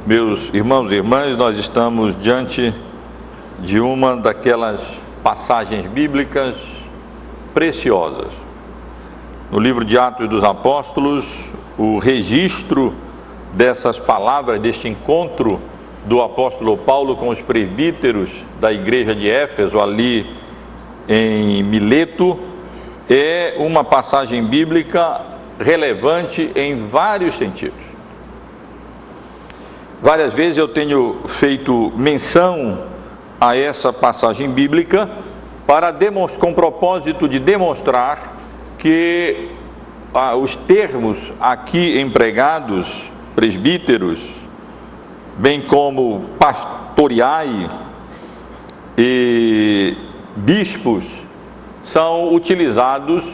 Meus irmãos e irmãs, nós estamos diante de uma daquelas passagens bíblicas preciosas. No livro de Atos dos Apóstolos, o registro dessas palavras, deste encontro do apóstolo Paulo com os presbíteros da igreja de Éfeso, ali em Mileto, é uma passagem bíblica relevante em vários sentidos. Várias vezes eu tenho feito menção a essa passagem bíblica com o propósito de demonstrar que os termos aqui empregados, presbíteros, bem como pastoreai e bispos, são utilizados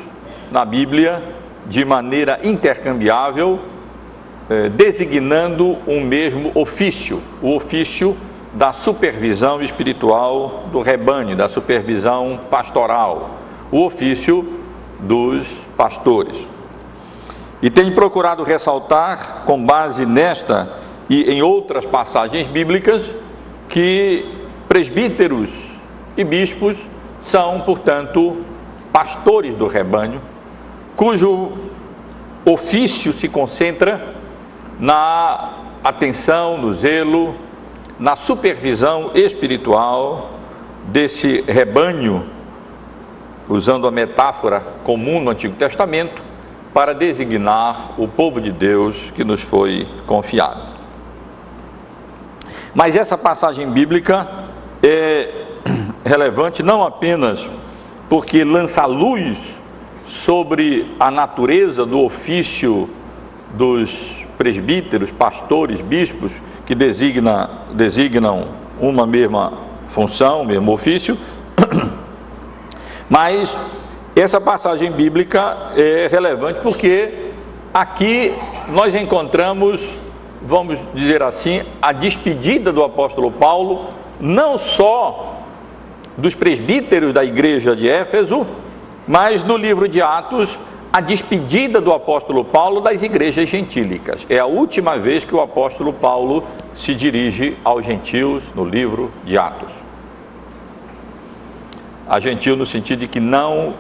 na Bíblia de maneira intercambiável, designando um mesmo ofício, o ofício da supervisão espiritual do rebanho, da supervisão pastoral, o ofício dos pastores. E tenho procurado ressaltar, com base nesta e em outras passagens bíblicas, que presbíteros e bispos são, portanto, pastores do rebanho, cujo ofício se concentra na atenção, no zelo, na supervisão espiritual desse rebanho, usando a metáfora comum no Antigo Testamento, para designar o povo de Deus que nos foi confiado. Mas essa passagem bíblica é relevante não apenas porque lança luz sobre a natureza do ofício dos presbíteros, pastores, bispos, que designam uma mesma função, mesmo ofício, mas essa passagem bíblica é relevante porque aqui nós encontramos, vamos dizer assim, a despedida do apóstolo Paulo, não só dos presbíteros da igreja de Éfeso, mas no livro de Atos, a despedida do apóstolo Paulo das igrejas gentílicas. É a última vez que o apóstolo Paulo se dirige aos gentios no livro de Atos. A gentil no sentido de que não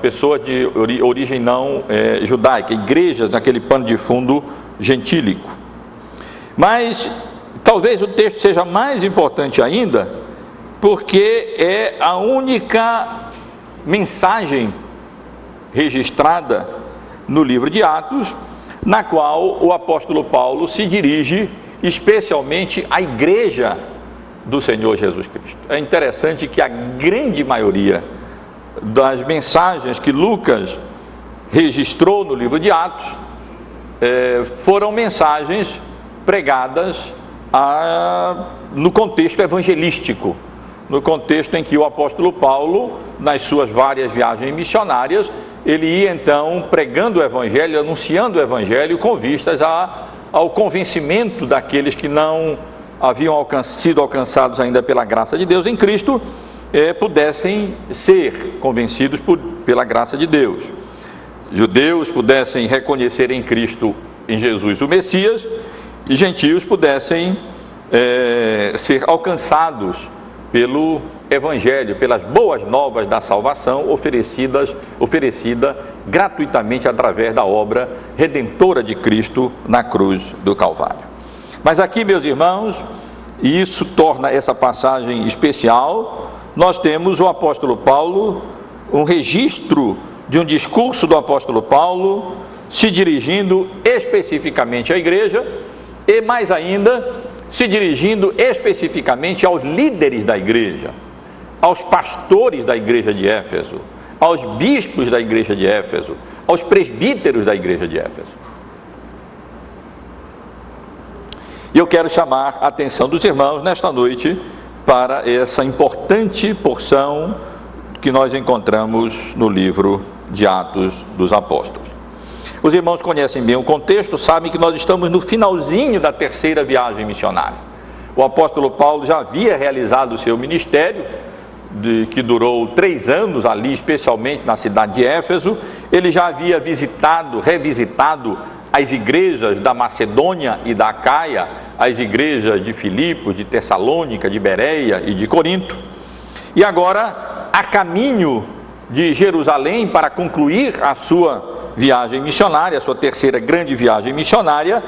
pessoa de origem não judaica, igrejas naquele pano de fundo gentílico. Mas talvez o texto seja mais importante ainda, porque é a única mensagem registrada no livro de Atos, na qual o apóstolo Paulo se dirige especialmente à igreja do Senhor Jesus Cristo. É interessante que a grande maioria das mensagens que Lucas registrou no livro de Atos foram mensagens pregadas no contexto evangelístico, no contexto em que o apóstolo Paulo, nas suas várias viagens missionárias, ele ia então pregando o evangelho, anunciando o evangelho com vistas ao convencimento daqueles que não haviam sido alcançados ainda pela graça de Deus em Cristo, pudessem ser convencidos pela graça de Deus. Judeus pudessem reconhecer em Cristo, em Jesus, o Messias, e gentios pudessem ser alcançados pelo Evangelho, pelas boas novas da salvação oferecida gratuitamente através da obra redentora de Cristo na cruz do Calvário. Mas aqui, meus irmãos, e isso torna essa passagem especial, nós temos o apóstolo Paulo, um registro de um discurso do apóstolo Paulo, se dirigindo especificamente à igreja, e mais ainda, se dirigindo especificamente aos líderes da igreja, aos pastores da igreja de Éfeso, aos bispos da igreja de Éfeso, aos presbíteros da igreja de Éfeso. E eu quero chamar a atenção dos irmãos nesta noite para essa importante porção que nós encontramos no livro de Atos dos Apóstolos. Os irmãos conhecem bem o contexto, sabem que nós estamos no finalzinho da terceira viagem missionária. O apóstolo Paulo já havia realizado o seu ministério, que durou 3 anos ali, especialmente na cidade de Éfeso. Ele já havia revisitado as igrejas da Macedônia e da Acaia, as igrejas de Filipos, de Tessalônica, de Bereia e de Corinto. E agora, a caminho de Jerusalém para concluir a sua viagem missionária, a sua terceira grande viagem missionária,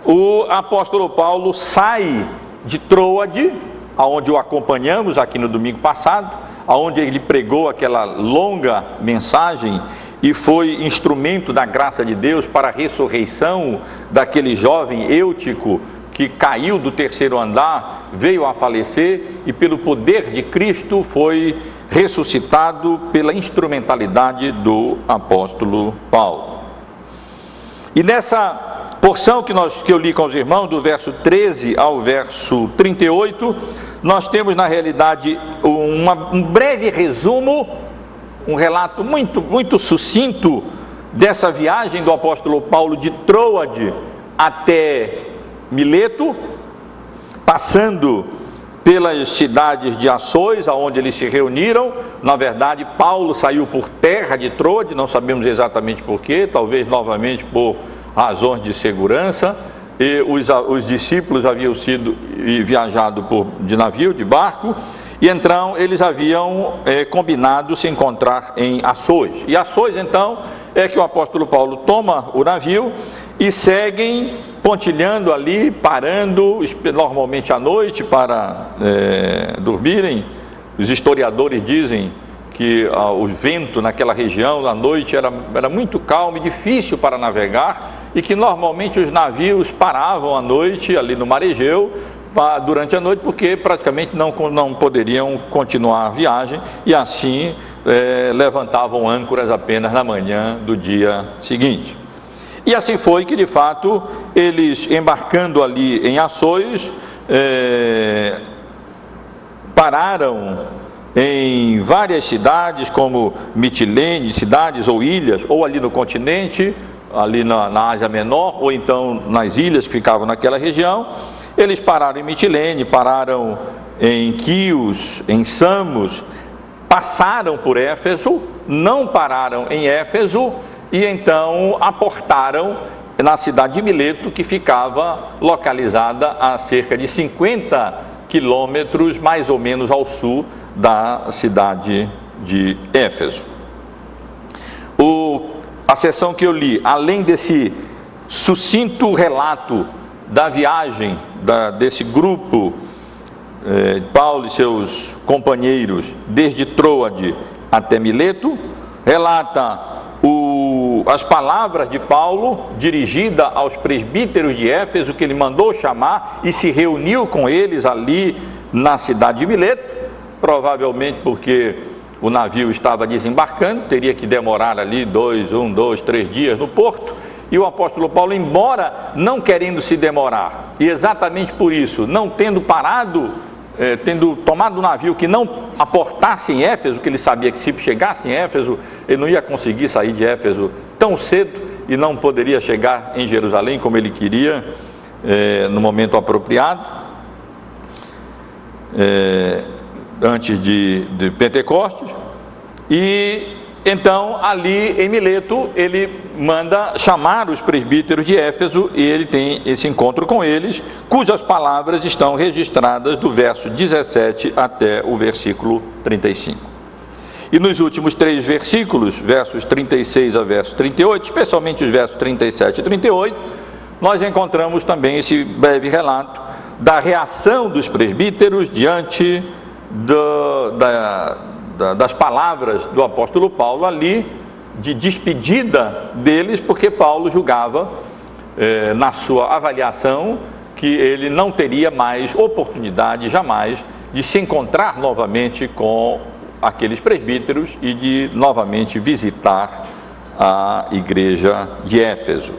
o apóstolo Paulo sai de Troade, aonde o acompanhamos aqui no domingo passado, aonde ele pregou aquela longa mensagem e foi instrumento da graça de Deus para a ressurreição daquele jovem Eutico que caiu do terceiro andar, veio a falecer e pelo poder de Cristo foi ressuscitado pela instrumentalidade do apóstolo Paulo. E nessa porção que eu li com os irmãos, do verso 13 ao verso 38, nós temos na realidade um breve resumo, um relato muito sucinto dessa viagem do apóstolo Paulo de Troade até Mileto, passando pelas cidades de Assôs, aonde eles se reuniram. Na verdade, Paulo saiu por terra de Troade, não sabemos exatamente porquê, talvez novamente por razões de segurança, e os discípulos haviam sido viajado de navio, de barco, e então eles haviam combinado se encontrar em Assôs. E Assôs, então, é que o apóstolo Paulo toma o navio e seguem pontilhando ali, parando, normalmente à noite para dormirem. Os historiadores dizem que o vento naquela região à noite era muito calmo e difícil para navegar, e que normalmente os navios paravam à noite ali no Mar Egeu durante a noite, porque praticamente não poderiam continuar a viagem, e assim levantavam âncoras apenas na manhã do dia seguinte. E assim foi que, de fato, eles, embarcando ali em Assôs, pararam em várias cidades, como Mitilene, cidades ou ilhas, ou ali no continente, ali na Ásia Menor, ou então nas ilhas que ficavam naquela região. Eles pararam em Mitilene, pararam em Quios, em Samos, passaram por Éfeso, não pararam em Éfeso, e então aportaram na cidade de Mileto, que ficava localizada a cerca de 50 quilômetros, mais ou menos ao sul da cidade de Éfeso. A sessão que eu li, além desse sucinto relato da viagem desse grupo, Paulo e seus companheiros, desde Troade até Mileto, relata as palavras de Paulo dirigida aos presbíteros de Éfeso, que ele mandou chamar e se reuniu com eles ali na cidade de Mileto, provavelmente porque o navio estava desembarcando, teria que demorar ali 2, 3 dias no porto, e o apóstolo Paulo, embora não querendo se demorar, e exatamente por isso, não tendo parado, tendo tomado um navio que não aportasse em Éfeso, que ele sabia que se chegasse em Éfeso, ele não ia conseguir sair de Éfeso tão cedo e não poderia chegar em Jerusalém como ele queria, no momento apropriado, antes de Pentecostes. E então ali em Mileto ele manda chamar os presbíteros de Éfeso, e ele tem esse encontro com eles, cujas palavras estão registradas do verso 17 até o versículo 35. E nos últimos 3 versículos, versos 36 a verso 38, especialmente os versos 37 e 38, nós encontramos também esse breve relato da reação dos presbíteros diante das palavras do apóstolo Paulo ali, de despedida deles, porque Paulo julgava, na sua avaliação, que ele não teria mais oportunidade, jamais, de se encontrar novamente com aqueles presbíteros e de novamente visitar a igreja de Éfeso.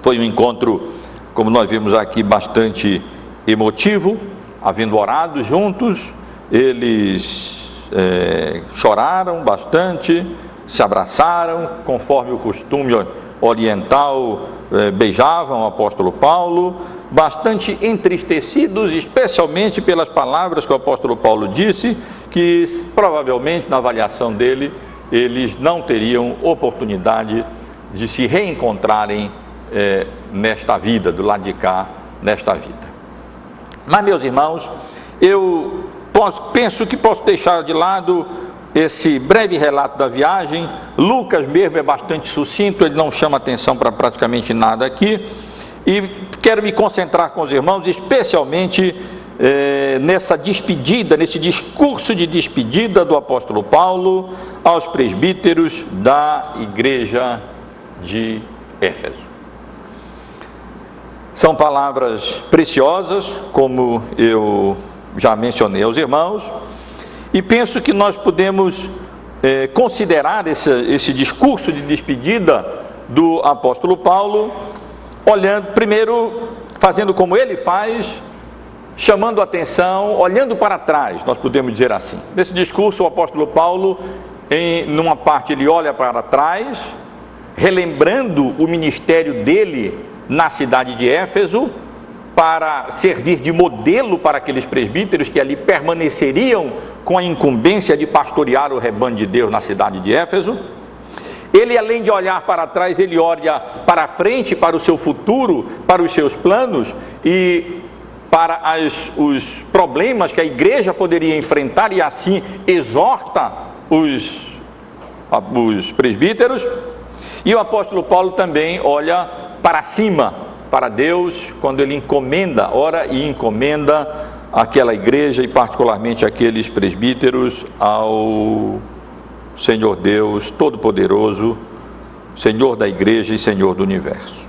Foi um encontro, como nós vimos aqui, bastante emotivo. Havendo orado juntos, eles choraram bastante, se abraçaram, conforme o costume oriental, beijavam o apóstolo Paulo, bastante entristecidos, especialmente pelas palavras que o apóstolo Paulo disse, que provavelmente, na avaliação dele, eles não teriam oportunidade de se reencontrarem nesta vida, do lado de cá, nesta vida. Mas, meus irmãos, eu penso que posso deixar de lado esse breve relato da viagem. Lucas mesmo é bastante sucinto, ele não chama atenção para praticamente nada aqui, e quero me concentrar com os irmãos, especialmente nessa despedida, nesse discurso de despedida do apóstolo Paulo aos presbíteros da igreja de Éfeso. São palavras preciosas, como eu já mencionei aos irmãos, e penso que nós podemos considerar esse discurso de despedida do apóstolo Paulo, olhando primeiro, fazendo como ele faz, chamando a atenção, olhando para trás, nós podemos dizer assim. Nesse discurso, o apóstolo Paulo, numa parte, ele olha para trás, relembrando o ministério dele na cidade de Éfeso, para servir de modelo para aqueles presbíteros que ali permaneceriam com a incumbência de pastorear o rebanho de Deus na cidade de Éfeso. Ele, além de olhar para trás, ele olha para frente, para o seu futuro, para os seus planos e para os problemas que a igreja poderia enfrentar, e assim exorta os presbíteros. E o apóstolo Paulo também olha para cima, para Deus, quando ele ora e encomenda aquela igreja e particularmente aqueles presbíteros ao Senhor Deus Todo-Poderoso, Senhor da igreja e Senhor do universo.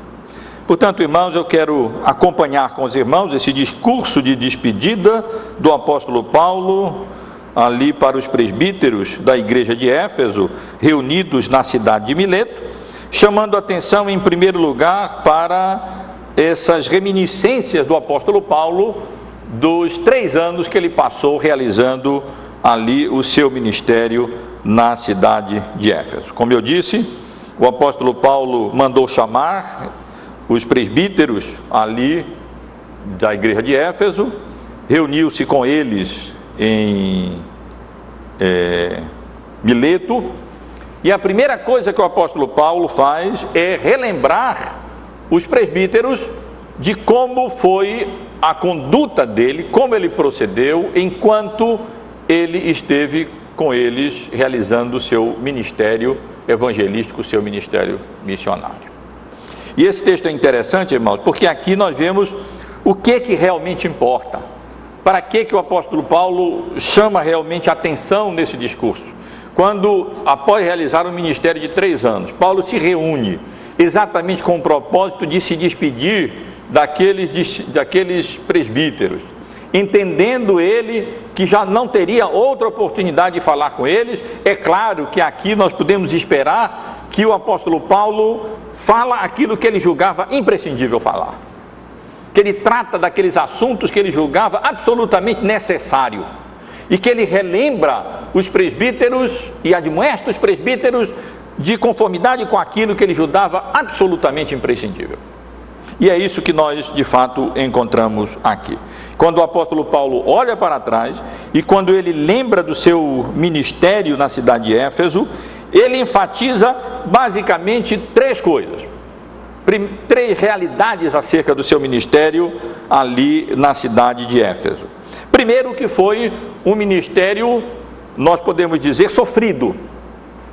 Portanto, irmãos, eu quero acompanhar com os irmãos esse discurso de despedida do apóstolo Paulo ali para os presbíteros da igreja de Éfeso, reunidos na cidade de Mileto, chamando a atenção em primeiro lugar para essas reminiscências do apóstolo Paulo dos 3 anos que ele passou realizando ali o seu ministério na cidade de Éfeso. Como eu disse, o apóstolo Paulo mandou chamar os presbíteros ali da igreja de Éfeso, reuniu-se com eles em Mileto, e a primeira coisa que o apóstolo Paulo faz é relembrar os presbíteros de como foi a conduta dele, como ele procedeu enquanto ele esteve com eles realizando o seu ministério evangelístico, o seu ministério missionário. E esse texto é interessante, irmãos, porque aqui nós vemos o que realmente importa. Para que o apóstolo Paulo chama realmente a atenção nesse discurso? Quando, após realizar um ministério de 3 anos, Paulo se exatamente com o propósito de se despedir daqueles presbíteros, entendendo ele que já não teria outra oportunidade de falar com eles. É claro que aqui nós podemos esperar que o apóstolo Paulo fala aquilo que ele julgava imprescindível falar, que ele trata daqueles assuntos que ele julgava absolutamente necessário, e que ele relembra os presbíteros e admoesta os presbíteros de conformidade com aquilo que ele julgava absolutamente imprescindível. E é isso que nós de fato encontramos aqui. Quando o apóstolo Paulo olha para trás e quando ele lembra do seu ministério na cidade de Éfeso, ele enfatiza basicamente 3 coisas, 3 realidades acerca do seu ministério ali na cidade de Éfeso. Primeiro, que foi um ministério, nós podemos dizer, sofrido.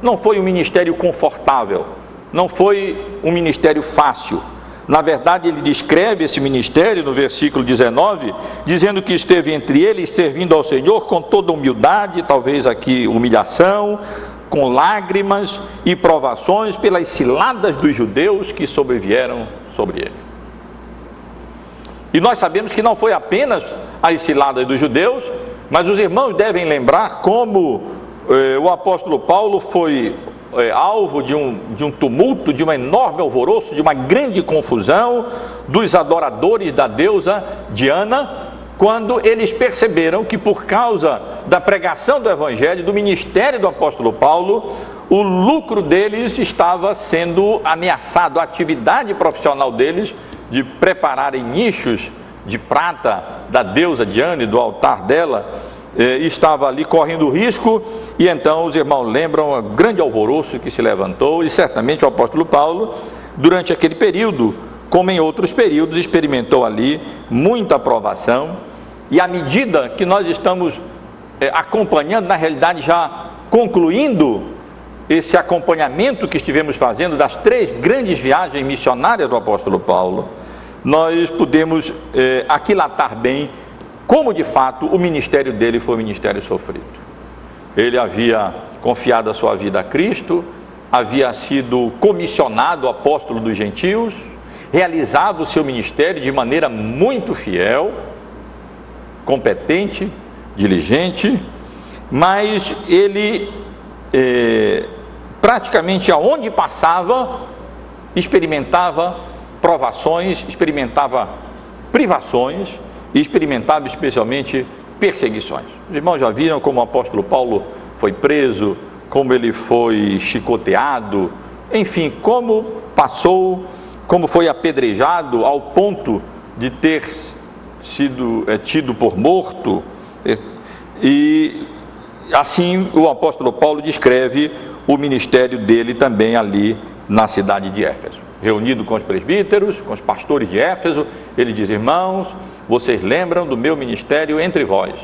Não foi um ministério confortável, não foi um ministério fácil. Na verdade, ele descreve esse ministério no versículo 19, dizendo que esteve entre eles servindo ao Senhor com toda humildade, talvez aqui humilhação, com lágrimas e provações pelas ciladas dos judeus que sobrevieram sobre ele. E nós sabemos que não foi apenas as ciladas dos judeus, mas os irmãos devem lembrar como o apóstolo Paulo foi alvo de um tumulto, de um enorme alvoroço, de uma grande confusão dos adoradores da deusa Diana, quando eles perceberam que por causa da pregação do evangelho, do ministério do apóstolo Paulo, o lucro deles estava sendo ameaçado, a atividade profissional deles de prepararem nichos de prata da deusa Diana, do altar dela, estava ali correndo risco. E então os irmãos lembram o grande alvoroço que se levantou, e certamente o apóstolo Paulo durante aquele período, como em outros períodos, experimentou ali muita provação, e à medida que nós estamos acompanhando, na realidade já concluindo esse acompanhamento que estivemos fazendo das 3 grandes viagens missionárias do apóstolo Paulo, nós podemos aquilatar bem como de fato o ministério dele foi um ministério sofrido. Ele havia confiado a sua vida a Cristo, havia sido comissionado apóstolo dos gentios, realizava o seu ministério de maneira muito fiel, competente, diligente, mas ele praticamente aonde passava experimentava provações, experimentava privações e experimentava especialmente perseguições. Os irmãos já viram como o apóstolo Paulo foi preso, como ele foi chicoteado, enfim, como passou, como foi apedrejado ao ponto de ter sido tido por morto. E assim o apóstolo Paulo descreve o ministério dele também ali na cidade de Éfeso. Reunido com os presbíteros, com os pastores de Éfeso, ele diz: irmãos, vocês lembram do meu ministério entre vós,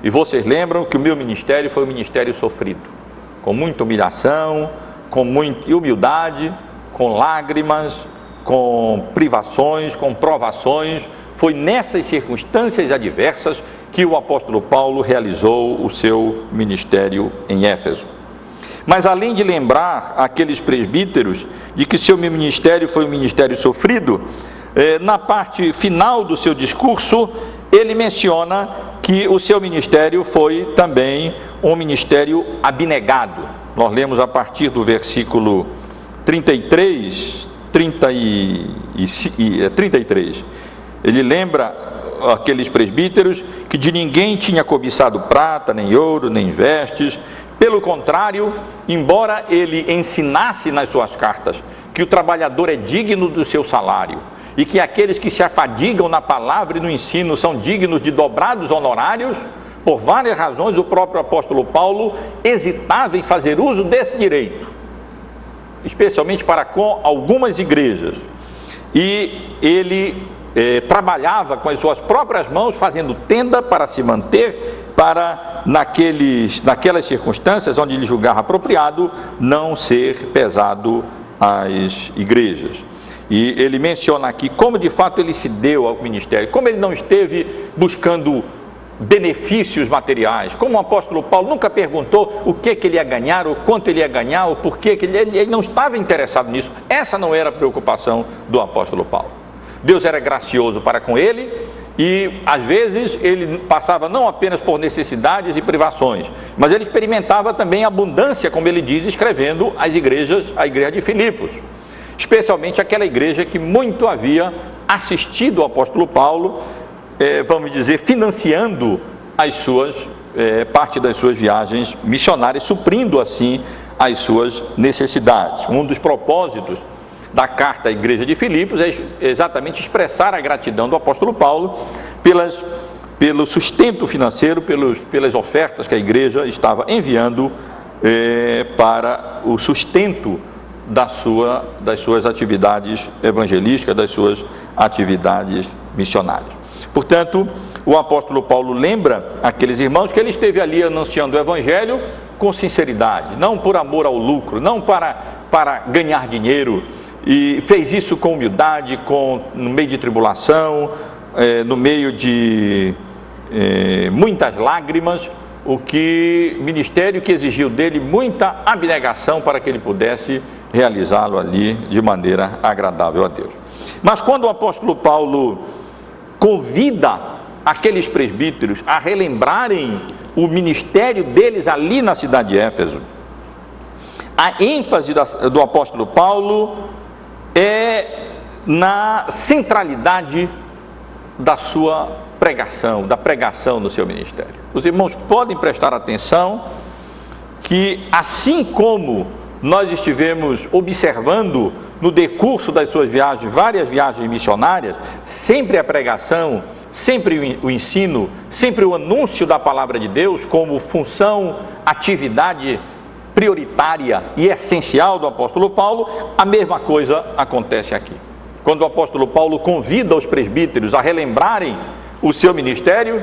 e vocês lembram que o meu ministério foi um ministério sofrido, com muita humilhação, com muita humildade, com lágrimas, com privações, com provações. Foi nessas circunstâncias adversas que o apóstolo Paulo realizou o seu ministério em Éfeso. Mas além de lembrar aqueles presbíteros de que seu ministério foi um ministério sofrido, na parte final do seu discurso, ele menciona que o seu ministério foi também um ministério abnegado. Nós lemos a partir do versículo 33. Ele lembra aqueles presbíteros que de ninguém tinha cobiçado prata, nem ouro, nem vestes. Pelo contrário, embora ele ensinasse nas suas cartas que o trabalhador é digno do seu salário e que aqueles que se afadigam na palavra e no ensino são dignos de dobrados honorários, por várias razões o próprio apóstolo Paulo hesitava em fazer uso desse direito, especialmente para com algumas igrejas. E ele trabalhava com as suas próprias mãos, fazendo tenda para se manter, para naquelas circunstâncias onde ele julgava apropriado, não ser pesado às igrejas. E ele menciona aqui como de fato ele se deu ao ministério, como ele não esteve buscando benefícios materiais, como o apóstolo Paulo nunca perguntou o que ele ia ganhar, o quanto ele ia ganhar, o porquê, que ele não estava interessado nisso. Essa não era a preocupação do apóstolo Paulo. Deus era gracioso para com ele e às vezes ele passava não apenas por necessidades e privações, mas ele experimentava também abundância, como ele diz, escrevendo às igrejas, a igreja de Filipos, especialmente aquela igreja que muito havia assistido ao apóstolo Paulo, vamos dizer, financiando as suas, parte das suas viagens missionárias, suprindo assim as suas necessidades. Um dos propósitos da carta à igreja de Filipos é exatamente expressar a gratidão do apóstolo Paulo pelo sustento financeiro, pelas ofertas que a igreja estava enviando para o sustento das suas atividades evangelísticas, das suas atividades missionárias. Portanto, o apóstolo Paulo lembra aqueles irmãos que ele esteve ali anunciando o evangelho com sinceridade, não por amor ao lucro, não para ganhar dinheiro, e fez isso com humildade, no meio de tribulação, no meio de muitas lágrimas, ministério que exigiu dele muita abnegação para que ele pudesse realizá-lo ali de maneira agradável a Deus. Mas quando o apóstolo Paulo convida aqueles presbíteros a relembrarem o ministério deles ali na cidade de Éfeso, a ênfase do apóstolo Paulo é na centralidade da sua pregação, da pregação no seu ministério. Os irmãos podem prestar atenção que, assim como nós estivemos observando no decurso das suas viagens, várias viagens missionárias, sempre a pregação, sempre o ensino, sempre o anúncio da palavra de Deus como função, atividade prioritária e essencial do apóstolo Paulo, a mesma coisa acontece aqui. Quando o apóstolo Paulo convida os presbíteros a relembrarem o seu ministério,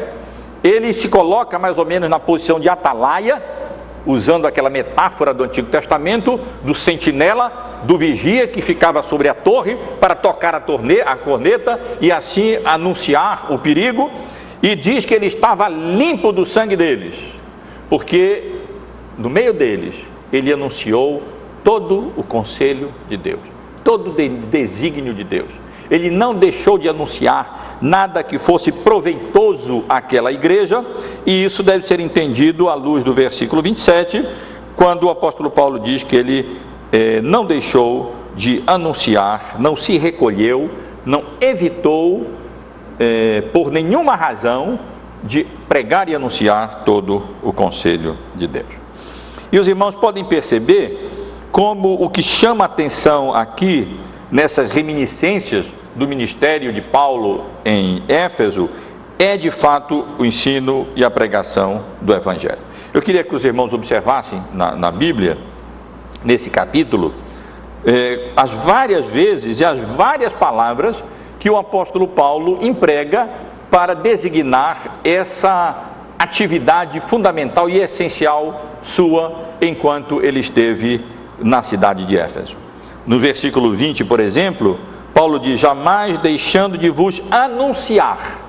ele se coloca mais ou menos na posição de atalaia, usando aquela metáfora do Antigo Testamento, do sentinela, do vigia que ficava sobre a torre para tocar a corneta e assim anunciar o perigo, e diz que ele estava limpo do sangue deles, porque no meio deles ele anunciou todo o conselho de Deus, todo o desígnio de Deus. Ele não deixou de anunciar nada que fosse proveitoso àquela igreja, e isso deve ser entendido à luz do versículo 27, quando o apóstolo Paulo diz que ele não deixou de anunciar, não se recolheu, não evitou, por nenhuma razão, de pregar e anunciar todo o conselho de Deus. E os irmãos podem perceber como o que chama a atenção aqui, nessas reminiscências do ministério de Paulo em Éfeso, é de fato o ensino e a pregação do Evangelho. Eu queria que os irmãos observassem na Bíblia, nesse capítulo, as várias vezes e as várias palavras que o apóstolo Paulo emprega para designar essa atividade fundamental e essencial sua enquanto ele esteve na cidade de Éfeso. No versículo 20, por exemplo, Paulo diz: jamais deixando de vos anunciar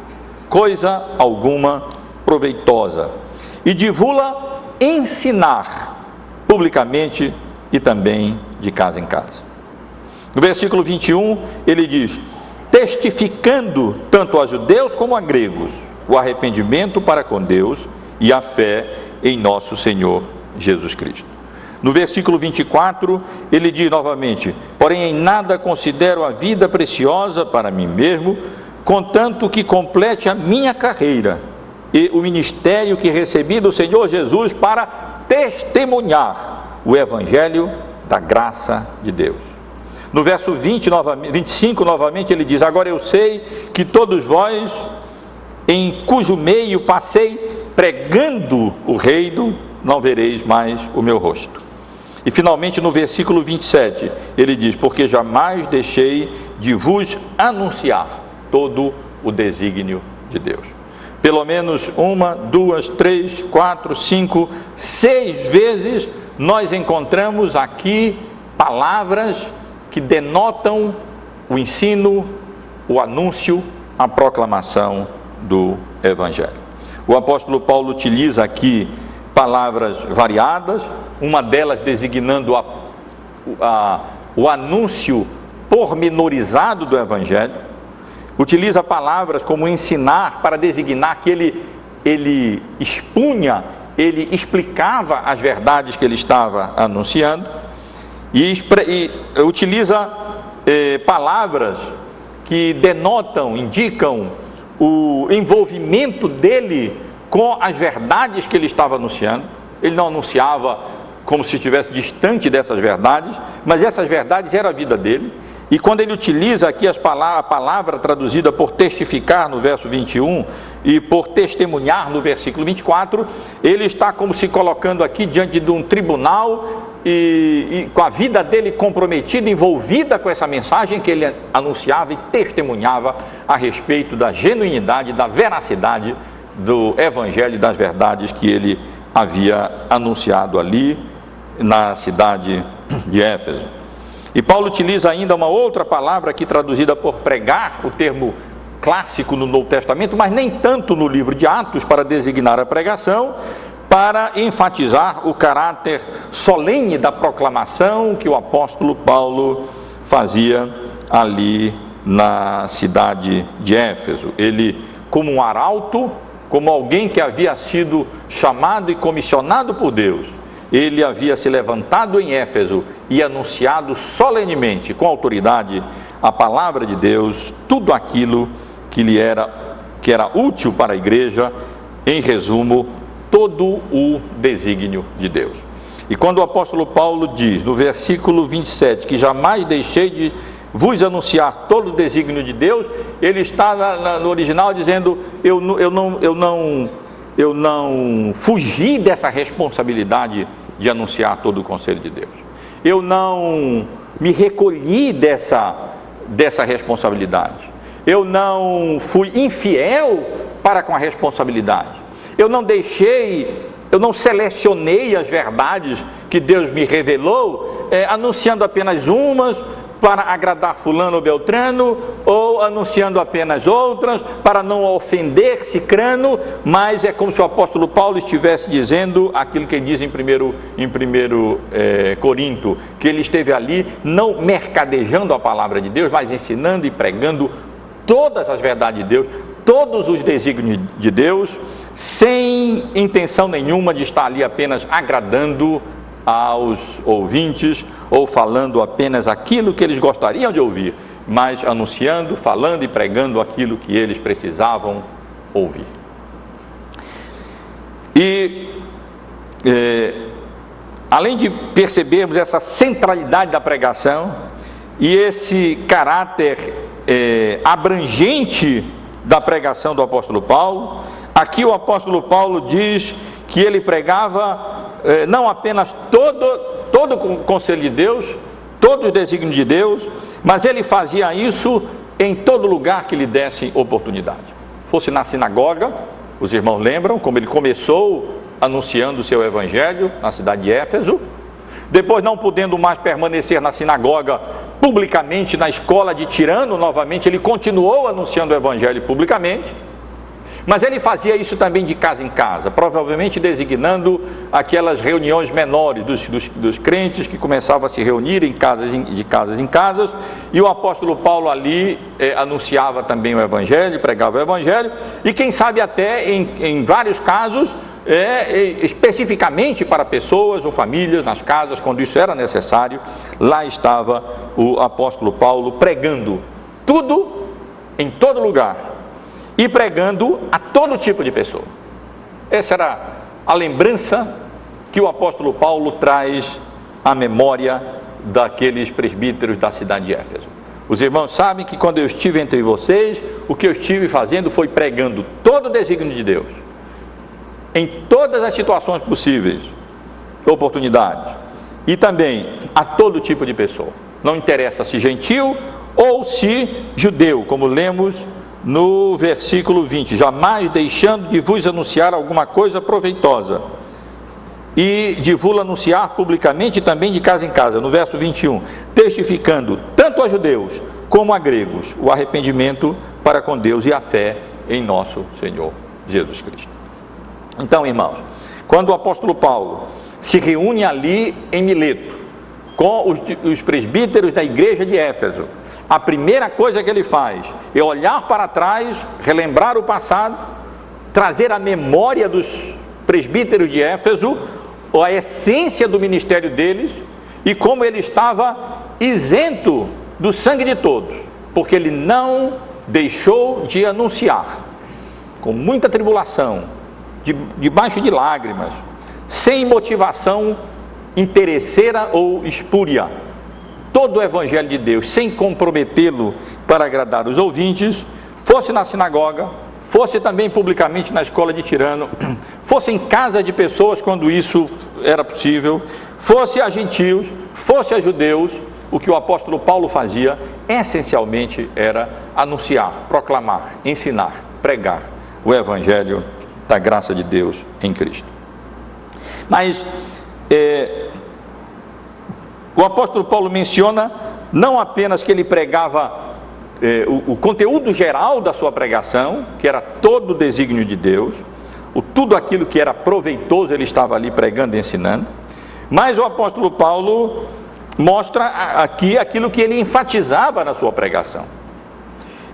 coisa alguma proveitosa, e de vos-la ensinar publicamente e também de casa em casa. No versículo 21, ele diz: testificando tanto a judeus como a gregos o arrependimento para com Deus e a fé em nosso Senhor Jesus Cristo. No versículo 24, ele diz novamente: porém em nada considero a vida preciosa para mim mesmo, contanto que complete a minha carreira e o ministério que recebi do Senhor Jesus para testemunhar o Evangelho da graça de Deus. No verso 25 novamente ele diz: agora eu sei que todos vós, em cujo meio passei pregando o reino, não vereis mais o meu rosto. E finalmente no versículo 27, ele diz: porque jamais deixei de vos anunciar todo o desígnio de Deus. Pelo menos 1, 2, 3, 4, 5, 6 vezes nós encontramos aqui palavras que denotam o ensino, o anúncio, a proclamação do Evangelho. O apóstolo Paulo utiliza aqui palavras variadas, uma delas designando o anúncio pormenorizado do Evangelho. Utiliza palavras como ensinar para designar que ele expunha, ele explicava as verdades que ele estava anunciando, e utiliza palavras que denotam, indicam o envolvimento dele com as verdades que ele estava anunciando. Ele não anunciava como se estivesse distante dessas verdades, mas essas verdades eram a vida dele. E quando ele utiliza aqui a palavra traduzida por testificar no verso 21 e por testemunhar no versículo 24, ele está como se colocando aqui diante de um tribunal e com a vida dele comprometida, envolvida com essa mensagem que ele anunciava e testemunhava a respeito da genuinidade, da veracidade do Evangelho e das verdades que ele havia anunciado ali na cidade de Éfeso. E Paulo utiliza ainda uma outra palavra aqui traduzida por pregar, o termo clássico no Novo Testamento, mas nem tanto no livro de Atos, para designar a pregação, para enfatizar o caráter solene da proclamação que o apóstolo Paulo fazia ali na cidade de Éfeso. Ele, como um arauto, como alguém que havia sido chamado e comissionado por Deus, ele havia se levantado em Éfeso e anunciado solenemente, com autoridade, a palavra de Deus, tudo aquilo que era útil para a igreja, em resumo, todo o desígnio de Deus. E quando o apóstolo Paulo diz, no versículo 27, que jamais deixei de vos anunciar todo o desígnio de Deus, ele está no original dizendo: eu não fugi dessa responsabilidade de anunciar todo o conselho de Deus. Eu não me recolhi dessa responsabilidade. Eu não fui infiel para com a responsabilidade. Eu não selecionei as verdades que Deus me revelou, anunciando apenas umas para agradar fulano ou beltrano, ou anunciando apenas outras para não ofender cicrano, mas é como se o apóstolo Paulo estivesse dizendo aquilo que ele diz em 1 Corinto, que ele esteve ali não mercadejando a palavra de Deus, mas ensinando e pregando todas as verdades de Deus, todos os desígnios de Deus, sem intenção nenhuma de estar ali apenas agradando aos ouvintes ou falando apenas aquilo que eles gostariam de ouvir, mas anunciando, falando e pregando aquilo que eles precisavam ouvir. E além de percebermos essa centralidade da pregação e esse caráter abrangente da pregação do apóstolo Paulo, aqui o apóstolo Paulo diz que ele pregava não apenas todo o conselho de Deus, todo o desígnio de Deus, mas ele fazia isso em todo lugar que lhe desse oportunidade. Fosse na sinagoga, os irmãos lembram como ele começou anunciando o seu evangelho na cidade de Éfeso, depois não podendo mais permanecer na sinagoga publicamente, na escola de Tirano, novamente ele continuou anunciando o evangelho publicamente, mas ele fazia isso também de casa em casa, provavelmente designando aquelas reuniões menores dos crentes que começavam a se reunir de casas em casas, e o apóstolo Paulo ali anunciava também o evangelho, pregava o evangelho, e quem sabe até em vários casos, especificamente para pessoas ou famílias nas casas, quando isso era necessário, lá estava o apóstolo Paulo pregando tudo, em todo lugar, e pregando a todo tipo de pessoa. Essa era a lembrança que o apóstolo Paulo traz à memória daqueles presbíteros da cidade de Éfeso. Os irmãos sabem que quando eu estive entre vocês, o que eu estive fazendo foi pregando todo o desígnio de Deus, em todas as situações possíveis, oportunidades, e também a todo tipo de pessoa. Não interessa se gentil ou se judeu, como lemos no versículo 20, jamais deixando de vos anunciar alguma coisa proveitosa, e de vos anunciar publicamente também de casa em casa, no verso 21, testificando tanto a judeus como a gregos o arrependimento para com Deus e a fé em nosso Senhor Jesus Cristo. Então, irmãos, quando o apóstolo Paulo se reúne ali em Mileto com os presbíteros da igreja de Éfeso, a primeira coisa que ele faz é olhar para trás, relembrar o passado, trazer a memória dos presbíteros de Éfeso, a essência do ministério deles, e como ele estava isento do sangue de todos, porque ele não deixou de anunciar, com muita tribulação, debaixo de lágrimas, sem motivação interesseira ou espúria, todo o evangelho de Deus, sem comprometê-lo para agradar os ouvintes, fosse na sinagoga, fosse também publicamente na escola de Tirano, fosse em casa de pessoas quando isso era possível, fosse a gentios, fosse a judeus. O que o apóstolo Paulo fazia essencialmente era anunciar, proclamar, ensinar, pregar o evangelho da graça de Deus em Cristo. Mas o apóstolo Paulo menciona não apenas que ele pregava o conteúdo geral da sua pregação, que era todo o desígnio de Deus, tudo aquilo que era proveitoso ele estava ali pregando e ensinando, mas o apóstolo Paulo mostra aqui aquilo que ele enfatizava na sua pregação,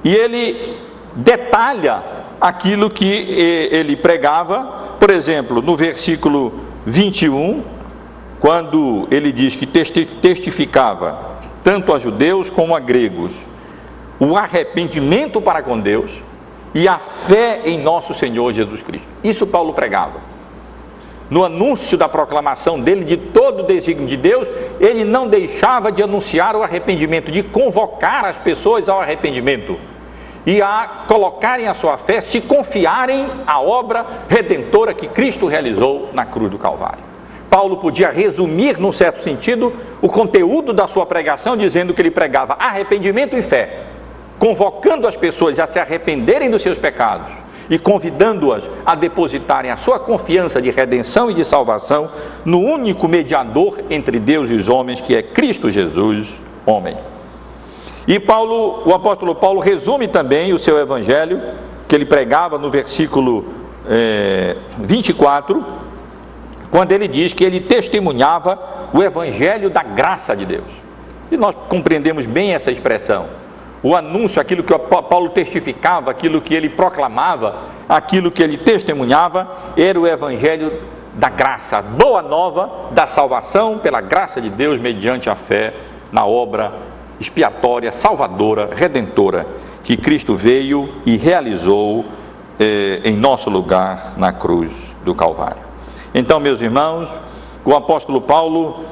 e ele detalha aquilo que ele pregava. Por exemplo, no versículo 21, quando ele diz que testificava tanto a judeus como a gregos o arrependimento para com Deus e a fé em nosso Senhor Jesus Cristo. Isso Paulo pregava. No anúncio da proclamação dele de todo o desígnio de Deus, ele não deixava de anunciar o arrependimento, de convocar as pessoas ao arrependimento e a colocarem a sua fé, se confiarem à obra redentora que Cristo realizou na cruz do Calvário. Paulo podia resumir, num certo sentido, o conteúdo da sua pregação, dizendo que ele pregava arrependimento e fé, convocando as pessoas a se arrependerem dos seus pecados e convidando-as a depositarem a sua confiança de redenção e de salvação no único mediador entre Deus e os homens, que é Cristo Jesus, homem. E o apóstolo Paulo resume também o seu evangelho, que ele pregava no versículo 24, quando ele diz que ele testemunhava o evangelho da graça de Deus. E nós compreendemos bem essa expressão. O anúncio, aquilo que Paulo testificava, aquilo que ele proclamava, aquilo que ele testemunhava, era o evangelho da graça, a boa nova da salvação pela graça de Deus, mediante a fé na obra expiatória, salvadora, redentora, que Cristo veio e realizou em nosso lugar na cruz do Calvário. Então, meus irmãos, o apóstolo Paulo,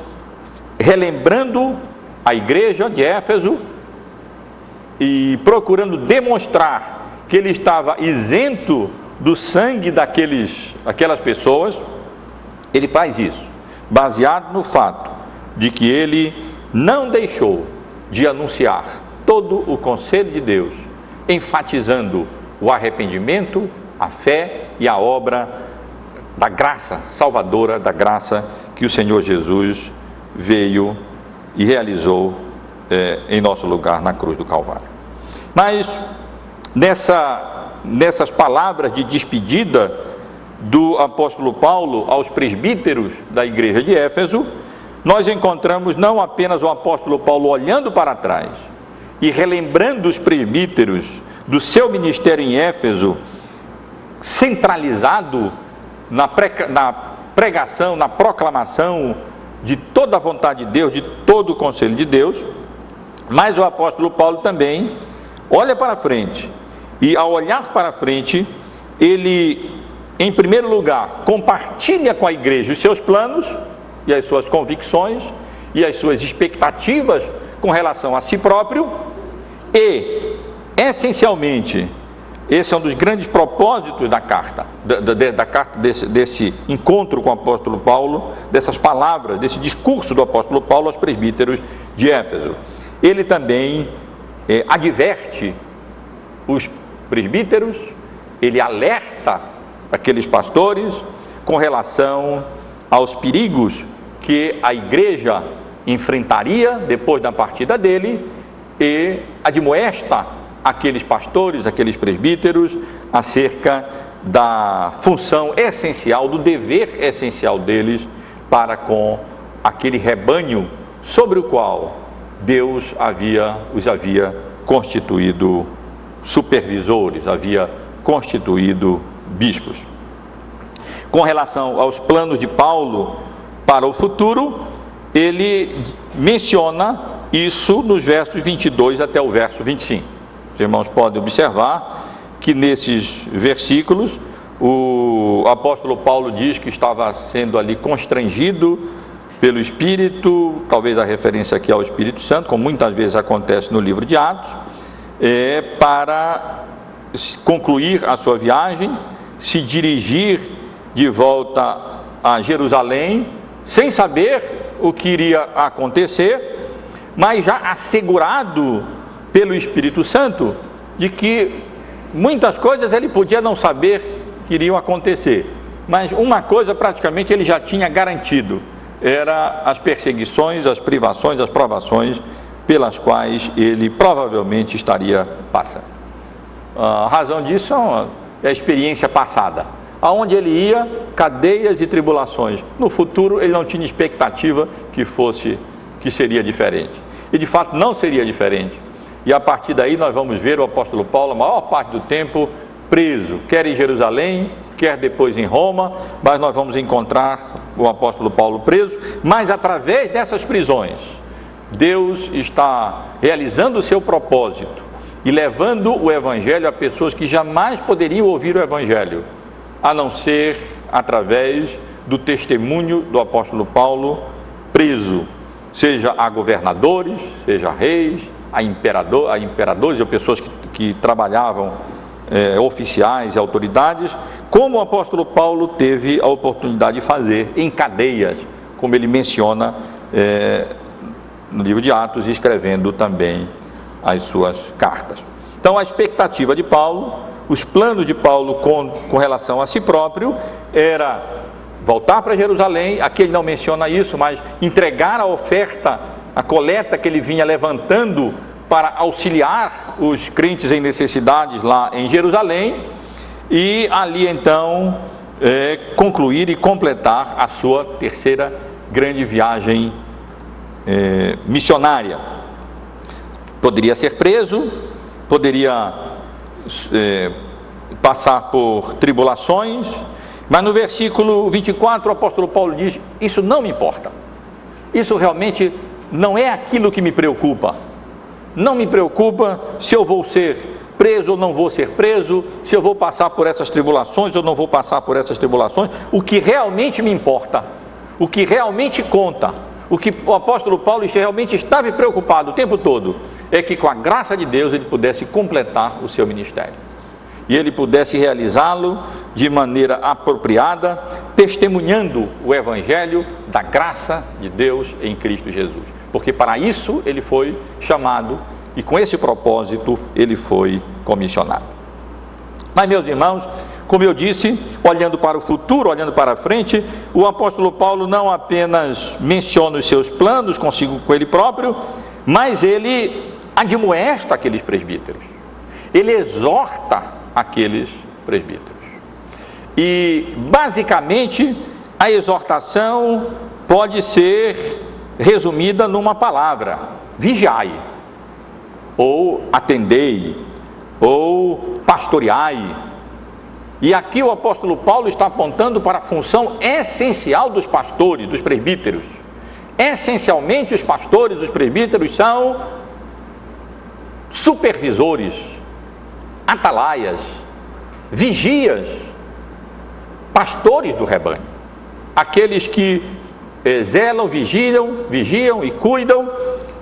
relembrando a igreja de Éfeso e procurando demonstrar que ele estava isento do sangue daquelas pessoas, ele faz isso, baseado no fato de que ele não deixou de anunciar todo o conselho de Deus, enfatizando o arrependimento, a fé e a obra da graça salvadora, da graça que o Senhor Jesus veio e realizou em nosso lugar na cruz do Calvário. Mas nessas palavras de despedida do apóstolo Paulo aos presbíteros da igreja de Éfeso, nós encontramos não apenas o apóstolo Paulo olhando para trás e relembrando os presbíteros do seu ministério em Éfeso, centralizado na pregação, na proclamação de toda a vontade de Deus, de todo o conselho de Deus, mas o apóstolo Paulo também olha para frente, e ao olhar para frente, ele, em primeiro lugar, compartilha com a igreja os seus planos e as suas convicções e as suas expectativas com relação a si próprio, e, essencialmente, esse é um dos grandes propósitos da carta, desse encontro com o apóstolo Paulo, dessas palavras, desse discurso do apóstolo Paulo aos presbíteros de Éfeso. Ele também adverte os presbíteros, ele alerta aqueles pastores com relação aos perigos que a igreja enfrentaria depois da partida dele, e admoesta aqueles pastores, aqueles presbíteros, acerca da função essencial, do dever essencial deles para com aquele rebanho sobre o qual Deus os havia constituído supervisores, havia constituído bispos. Com relação aos planos de Paulo para o futuro, ele menciona isso nos versos 22 até o verso 25. Os irmãos podem observar que nesses versículos o apóstolo Paulo diz que estava sendo ali constrangido pelo Espírito, talvez a referência aqui ao Espírito Santo, como muitas vezes acontece no livro de Atos, para concluir a sua viagem, se dirigir de volta a Jerusalém, sem saber o que iria acontecer, mas já assegurado pelo Espírito Santo de que muitas coisas ele podia não saber que iriam acontecer, mas uma coisa praticamente ele já tinha garantido, era as perseguições, as privações, as provações pelas quais ele provavelmente estaria passando. A razão disso é a experiência passada. Aonde ele ia, cadeias e tribulações. No futuro ele não tinha expectativa que seria diferente. E de fato não seria diferente. E a partir daí nós vamos ver o apóstolo Paulo, a maior parte do tempo, preso, quer em Jerusalém, quer depois em Roma, mas nós vamos encontrar o apóstolo Paulo preso, mas através dessas prisões, Deus está realizando o seu propósito e levando o Evangelho a pessoas que jamais poderiam ouvir o Evangelho, a não ser através do testemunho do apóstolo Paulo preso, seja a governadores, seja a reis, a imperadores ou pessoas que trabalhavam oficiais e autoridades, como o apóstolo Paulo teve a oportunidade de fazer em cadeias, como ele menciona no livro de Atos, escrevendo também as suas cartas. Então, a expectativa de Paulo, os planos de Paulo com relação a si próprio, era voltar para Jerusalém. Aqui ele não menciona isso, mas entregar a oferta, a coleta que ele vinha levantando para auxiliar os crentes em necessidades lá em Jerusalém, e ali então concluir e completar a sua terceira grande viagem missionária. Poderia ser preso, poderia passar por tribulações, mas no versículo 24 o apóstolo Paulo diz: isso não me importa, isso realmente não é aquilo que me preocupa. Não me preocupa se eu vou ser preso ou não vou ser preso, se eu vou passar por essas tribulações ou não vou passar por essas tribulações. O que realmente me importa, o que realmente conta, o que o apóstolo Paulo realmente estava preocupado o tempo todo, é que com a graça de Deus ele pudesse completar o seu ministério, e ele pudesse realizá-lo de maneira apropriada, testemunhando o evangelho da graça de Deus em Cristo Jesus, porque para isso ele foi chamado, e com esse propósito ele foi comissionado. Mas, meus irmãos, como eu disse, olhando para o futuro, olhando para a frente, o apóstolo Paulo não apenas menciona os seus planos consigo com ele próprio, mas ele admoesta aqueles presbíteros, ele exorta aqueles presbíteros. E basicamente a exortação pode ser resumida numa palavra: vigiai, ou atendei, ou pastoreai. E aqui o apóstolo Paulo está apontando para a função essencial dos pastores, dos presbíteros. Essencialmente os pastores, os presbíteros são supervisores, atalaias, vigias, pastores do rebanho, aqueles que zelam, vigiam e cuidam.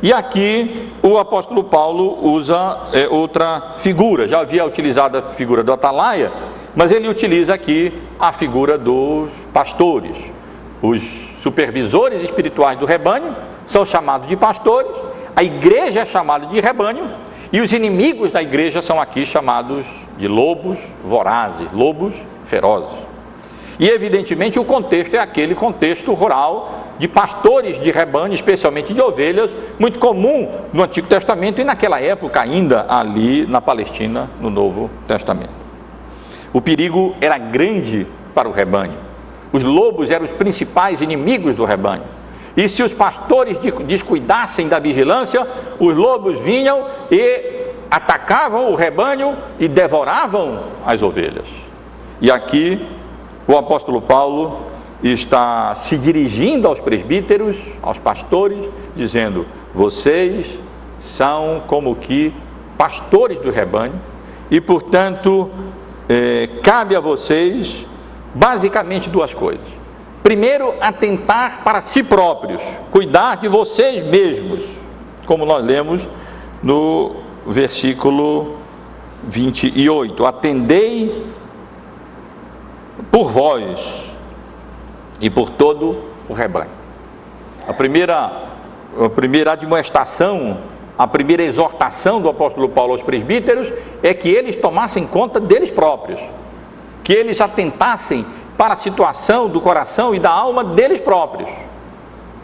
E aqui o apóstolo Paulo usa outra figura. Já havia utilizado a figura do atalaia, mas ele utiliza aqui a figura dos pastores. Os supervisores espirituais do rebanho são chamados de pastores, a igreja é chamada de rebanho, e os inimigos da igreja são aqui chamados de lobos vorazes, lobos ferozes. E evidentemente o contexto é aquele contexto rural de pastores de rebanho, especialmente de ovelhas, muito comum no Antigo Testamento e naquela época ainda ali na Palestina, no Novo Testamento. O perigo era grande para o rebanho. Os lobos eram os principais inimigos do rebanho. E se os pastores descuidassem da vigilância, os lobos vinham e atacavam o rebanho e devoravam as ovelhas. E aqui o apóstolo Paulo está se dirigindo aos presbíteros, aos pastores, dizendo: vocês são como que pastores do rebanho, e portanto cabe a vocês basicamente duas coisas. Primeiro, atentar para si próprios, cuidar de vocês mesmos, como nós lemos no versículo 28, atendei por vós e por todo o rebanho. A primeira admoestação, a primeira exortação do apóstolo Paulo aos presbíteros é que eles tomassem conta deles próprios, que eles atentassem para a situação do coração e da alma deles próprios,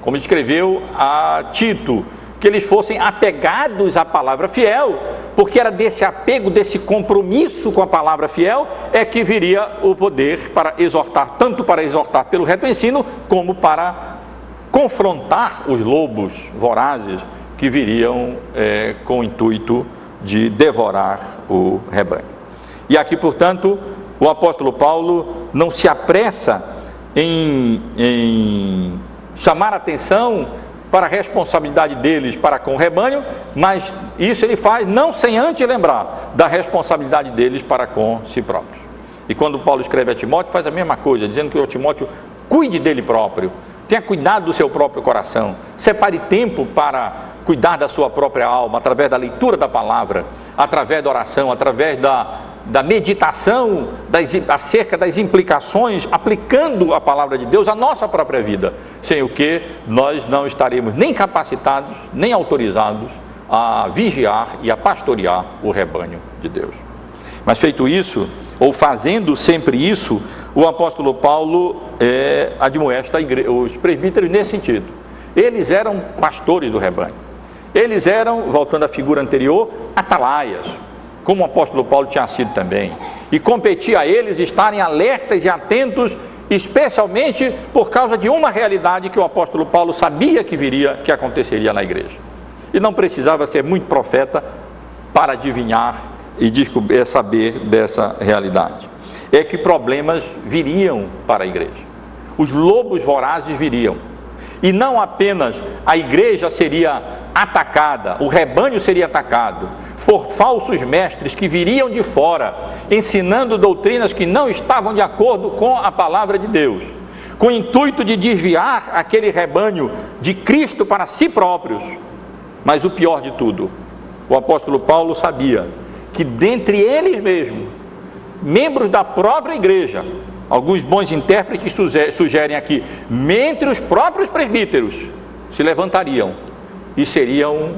como escreveu a Tito, que eles fossem apegados à palavra fiel, porque era desse apego, desse compromisso com a palavra fiel, é que viria o poder para exortar, tanto para exortar pelo reto ensino, como para confrontar os lobos vorazes que viriam com o intuito de devorar o rebanho. E aqui, portanto, o apóstolo Paulo não se apressa em chamar a atenção para a responsabilidade deles para com o rebanho, mas isso ele faz não sem antes lembrar da responsabilidade deles para com si próprios. E quando Paulo escreve a Timóteo, faz a mesma coisa, dizendo que o Timóteo cuide dele próprio, tenha cuidado do seu próprio coração, separe tempo para cuidar da sua própria alma, através da leitura da palavra, através da oração, através da meditação acerca das implicações, aplicando a palavra de Deus à nossa própria vida, sem o que nós não estaremos nem capacitados, nem autorizados a vigiar e a pastorear o rebanho de Deus. Mas feito isso, ou fazendo sempre isso, o apóstolo Paulo admoesta os presbíteros nesse sentido. Eles eram pastores do rebanho. Eles eram, voltando à figura anterior, atalaias, como o apóstolo Paulo tinha sido também. E competia a eles estarem alertas e atentos, especialmente por causa de uma realidade que o apóstolo Paulo sabia que viria, que aconteceria na igreja. E não precisava ser muito profeta para adivinhar e saber dessa realidade. É que problemas viriam para a igreja. Os lobos vorazes viriam. E não apenas a igreja seria atacada, o rebanho seria atacado por falsos mestres que viriam de fora, ensinando doutrinas que não estavam de acordo com a palavra de Deus, com o intuito de desviar aquele rebanho de Cristo para si próprios. Mas o pior de tudo, o apóstolo Paulo sabia que dentre eles mesmos, membros da própria igreja, alguns bons intérpretes sugerem aqui, entre os próprios presbíteros, se levantariam e seriam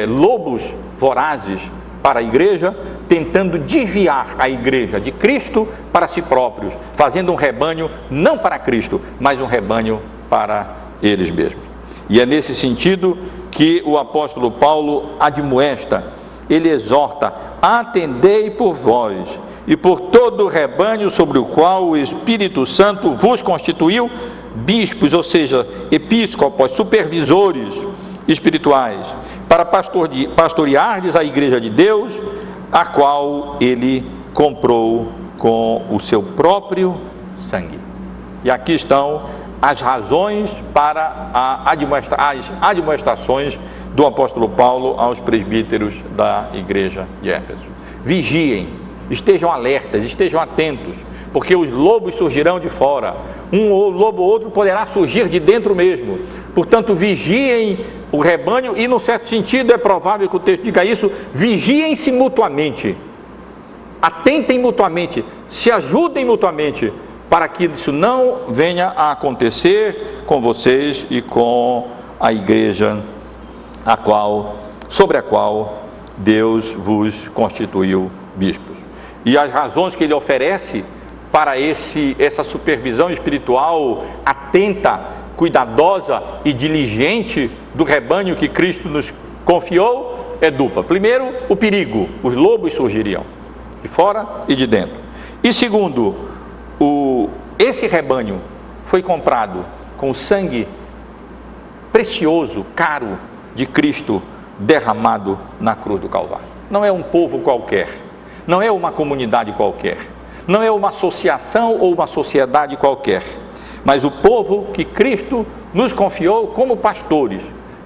lobos vorazes para a igreja, tentando desviar a igreja de Cristo para si próprios, fazendo um rebanho não para Cristo, mas um rebanho para eles mesmos. E é nesse sentido que o apóstolo Paulo admoesta, ele exorta: atendei por vós e por todo o rebanho sobre o qual o Espírito Santo vos constituiu bispos, ou seja, episcopos, supervisores espirituais, para pastoreardes a igreja de Deus, a qual ele comprou com o seu próprio sangue. E aqui estão as razões para as admoestações do apóstolo Paulo aos presbíteros da igreja de Éfeso. Vigiem, estejam alertas, estejam atentos, porque os lobos surgirão de fora, um lobo ou outro poderá surgir de dentro mesmo. Portanto, vigiem o rebanho, e num certo sentido é provável que o texto diga isso: vigiem-se mutuamente, atentem mutuamente, se ajudem mutuamente, para que isso não venha a acontecer com vocês e com a igreja sobre a qual Deus vos constituiu bispos. E as razões que ele oferece para essa supervisão espiritual atenta, cuidadosa e diligente do rebanho que Cristo nos confiou é dupla. Primeiro, o perigo: os lobos surgiriam de fora e de dentro. E segundo, esse rebanho foi comprado com o sangue precioso, caro de Cristo derramado na cruz do Calvário. Não é um povo qualquer, não é uma comunidade qualquer, não é uma associação ou uma sociedade qualquer, mas o povo que Cristo nos confiou como pastores,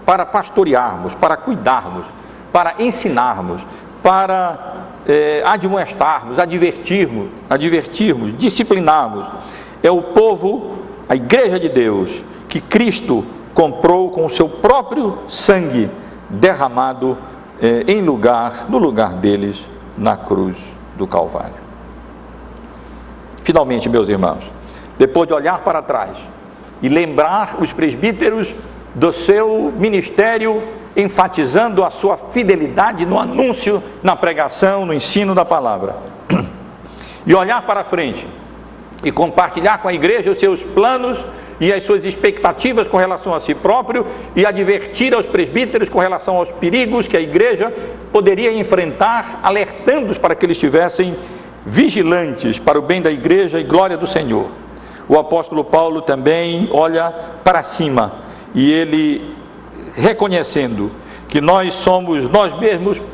para pastorearmos, para cuidarmos, para ensinarmos, para admoestarmos, advertirmos, disciplinarmos. É o povo, a igreja de Deus, que Cristo comprou com o seu próprio sangue derramado no lugar deles na cruz do Calvário. Finalmente, meus irmãos, depois de olhar para trás e lembrar os presbíteros do seu ministério, enfatizando a sua fidelidade no anúncio, na pregação, no ensino da palavra, e olhar para frente e compartilhar com a igreja os seus planos e as suas expectativas com relação a si próprio, e advertir aos presbíteros com relação aos perigos que a igreja poderia enfrentar, alertando-os para que eles estivessem vigilantes para o bem da igreja e glória do Senhor. O apóstolo Paulo também olha para cima, e ele, reconhecendo que nós somos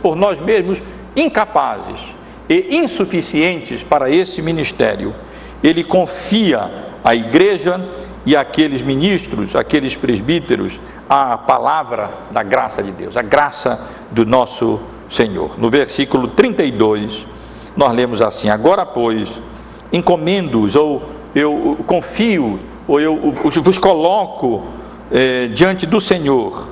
por nós mesmos incapazes e insuficientes para esse ministério, ele confia à igreja e àqueles ministros, àqueles presbíteros, a palavra da graça de Deus, a graça do nosso Senhor. No versículo 32, nós lemos assim: agora, pois, encomendo-os, ou eu confio, ou eu vos coloco diante do Senhor,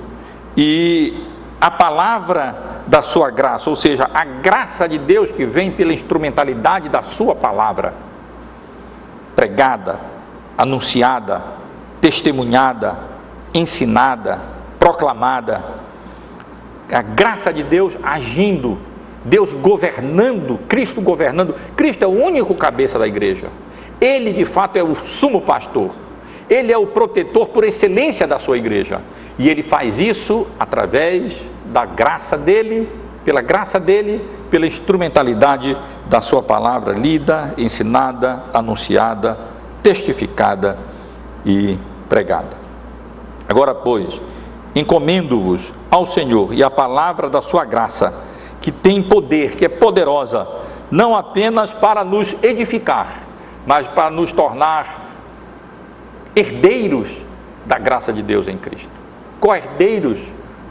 e a palavra da sua graça, ou seja, a graça de Deus que vem pela instrumentalidade da sua palavra, pregada, anunciada, testemunhada, ensinada, proclamada. A graça de Deus agindo, Deus governando, Cristo governando. Cristo é o único cabeça da igreja. Ele de fato é o sumo pastor. Ele é o protetor por excelência da sua igreja. E ele faz isso através da graça dele, pela instrumentalidade da sua palavra lida, ensinada, anunciada, testificada e pregada. Agora, pois, encomendo-vos ao Senhor e à palavra da sua graça, que tem poder, que é poderosa, não apenas para nos edificar, mas para nos tornar herdeiros da graça de Deus em Cristo, co-herdeiros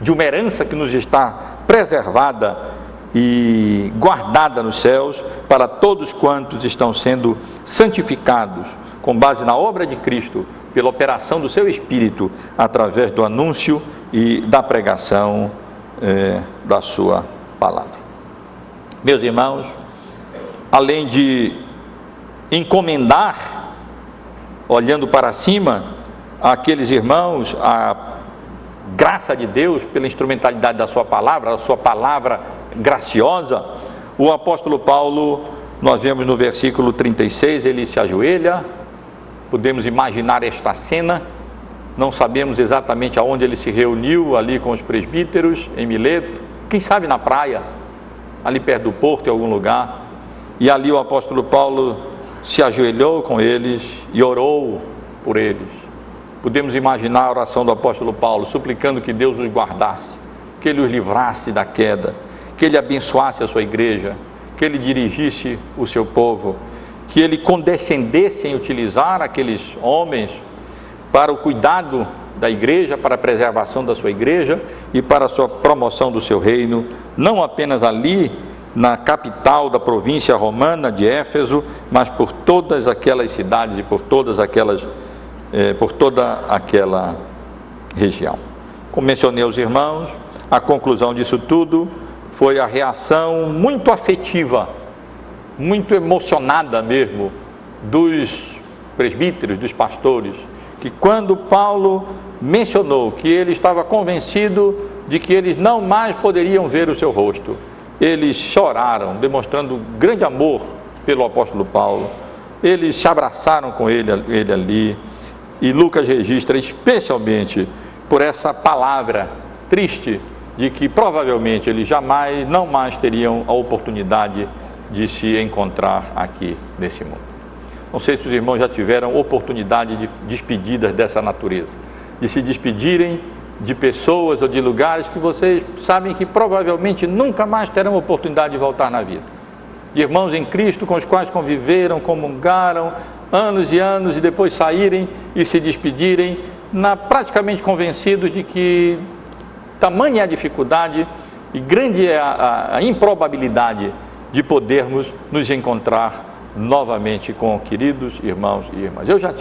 de uma herança que nos está preservada e guardada nos céus, para todos quantos estão sendo santificados com base na obra de Cristo, pela operação do seu Espírito, através do anúncio e da pregação da sua palavra. Meus irmãos, além de encomendar, olhando para cima, àqueles irmãos, a graça de Deus pela instrumentalidade da sua palavra, a sua palavra graciosa, o apóstolo Paulo, nós vemos no versículo 36, ele se ajoelha. Podemos imaginar esta cena, não sabemos exatamente aonde ele se reuniu, ali com os presbíteros, em Mileto, quem sabe na praia, ali perto do porto, em algum lugar, e ali o apóstolo Paulo se ajoelhou com eles e orou por eles. Podemos imaginar a oração do apóstolo Paulo, suplicando que Deus os guardasse, que Ele os livrasse da queda, que Ele abençoasse a sua igreja, que Ele dirigisse o seu povo, que Ele condescendesse em utilizar aqueles homens para o cuidado da igreja, para a preservação da sua igreja e para a sua promoção do seu reino, não apenas ali na capital da província romana de Éfeso, mas por todas aquelas cidades e por toda aquela região. Como mencionei aos irmãos, a conclusão disso tudo foi a reação muito afetiva, muito emocionada mesmo, dos presbíteros, dos pastores, que quando Paulo mencionou que ele estava convencido de que eles não mais poderiam ver o seu rosto, eles choraram, demonstrando grande amor pelo apóstolo Paulo. Eles se abraçaram com ele ali, e Lucas registra especialmente por essa palavra triste de que provavelmente eles não mais teriam a oportunidade de se encontrar aqui nesse mundo. Não sei se os irmãos já tiveram oportunidade de despedidas dessa natureza, de se despedirem de pessoas ou de lugares que vocês sabem que provavelmente nunca mais terão oportunidade de voltar na vida. De irmãos em Cristo com os quais conviveram, comungaram anos e anos, e depois saírem e se despedirem, praticamente convencidos de que tamanha é a dificuldade e grande é a improbabilidade de podermos nos encontrar novamente com queridos irmãos e irmãs. Eu já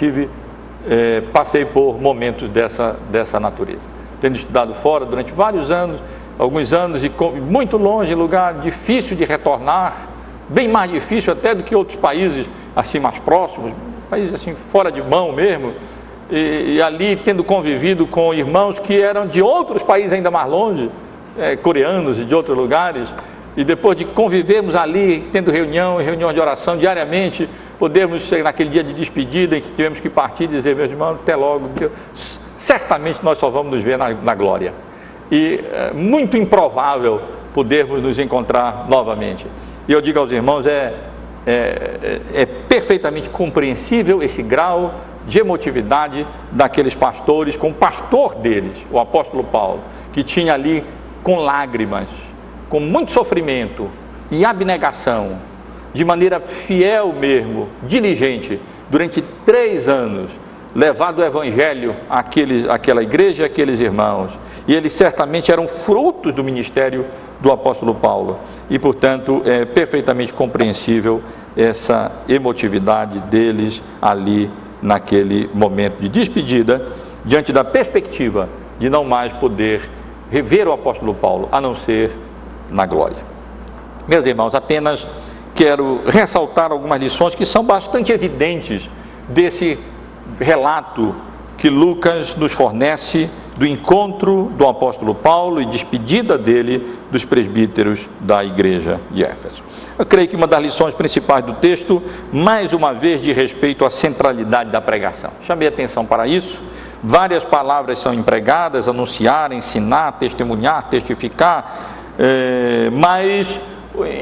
passei por momentos dessa natureza, tendo estudado fora durante vários anos, alguns anos, e muito longe, em lugar difícil de retornar, bem mais difícil até do que outros países assim mais próximos, países assim fora de mão mesmo, e ali tendo convivido com irmãos que eram de outros países ainda mais longe, coreanos e de outros lugares, e depois de convivermos ali, tendo reunião de oração diariamente, podemos chegar naquele dia de despedida em que tivemos que partir e dizer: meus irmãos, até logo, certamente nós só vamos nos ver na glória. E é muito improvável podermos nos encontrar novamente. E eu digo aos irmãos, é perfeitamente compreensível esse grau de emotividade daqueles pastores com o pastor deles, o apóstolo Paulo, que tinha ali com lágrimas, com muito sofrimento e abnegação, de maneira fiel mesmo, diligente, durante 3 anos, levado o evangelho àquela igreja e àqueles irmãos. E eles certamente eram frutos do ministério do apóstolo Paulo. E, portanto, é perfeitamente compreensível essa emotividade deles ali naquele momento de despedida, diante da perspectiva de não mais poder rever o apóstolo Paulo, a não ser na glória. Meus irmãos, apenas quero ressaltar algumas lições que são bastante evidentes desse relato que Lucas nos fornece do encontro do apóstolo Paulo e despedida dele dos presbíteros da igreja de Éfeso. Eu creio que uma das lições principais do texto, mais uma vez, diz respeito à centralidade da pregação. Chamei atenção para isso. Várias palavras são empregadas: anunciar, ensinar, testemunhar, testificar, mas,